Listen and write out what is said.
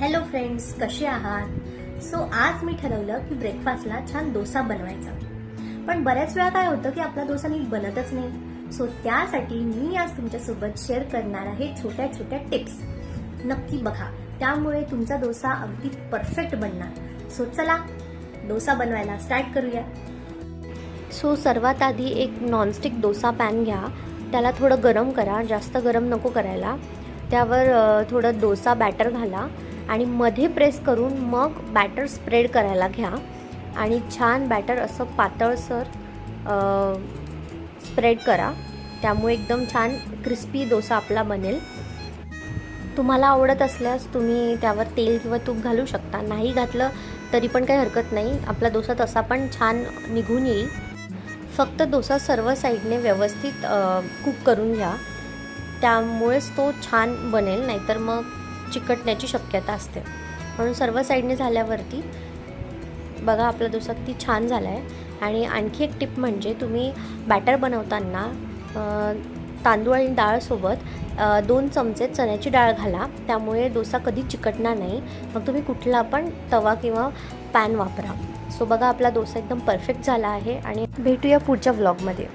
Hello friends, कसे आहात? So आज मी ठरवलं की ब्रेकफास्टला छान डोसा बनवायचा. पण बऱ्याच वेळा काय होतं की आपला डोसा नीट बनतच नाही. सो त्यासाठी मी आज तुमच्यासोबत शेअर करणार आहे छोट्या छोट्या टिप्स. नक्की बघा, त्यामुळे तुमचा डोसा अगदी परफेक्ट बनणार. सो चला डोसा बनवायला स्टार्ट करूया. सो सर्वात आधी एक नॉनस्टिक डोसा पॅन घ्या. त्याला थोडं गरम करा, जास्त गरम नको करायला. त्यावर थोडं डोसा बॅटर घाला आणि मध्ये प्रेस करून मग बॅटर स्प्रेड करायला घ्या आणि छान बॅटर असं पातळसर स्प्रेड करा. त्यामुळे एकदम छान क्रिस्पी डोसा आपला बनेल. तुम्हाला आवडत असल्यास तुम्ही त्यावर तेल किंवा तूप घालू शकता. नाही घातलं तरी पण काही हरकत नाही. आपला डोसा तसा पण छान निघून येईल. फक्त डोसा सर्व साईडने व्यवस्थित कुक करून घ्या, त्यामुळेच तो छान बनेल. नाहीतर मग चिकटण्याची शक्यता असते. म्हणून सर्व साईडने झाल्यावरती बघा आपला डोसा किती छान झाला आहे. आणि आणखी एक टिप म्हणजे तुम्ही बॅटर बनवताना तांदूळ आणि डाळसोबत 2 चमचे चण्याची डाळ घाला. त्यामुळे डोसा कधी चिकटणार नाही. मग तुम्ही कुठला पण तवा किंवा पॅन वापरा. सो बघा आपला डोसा एकदम परफेक्ट झाला आहे आणि भेटूया पुढच्या व्लॉगमध्ये.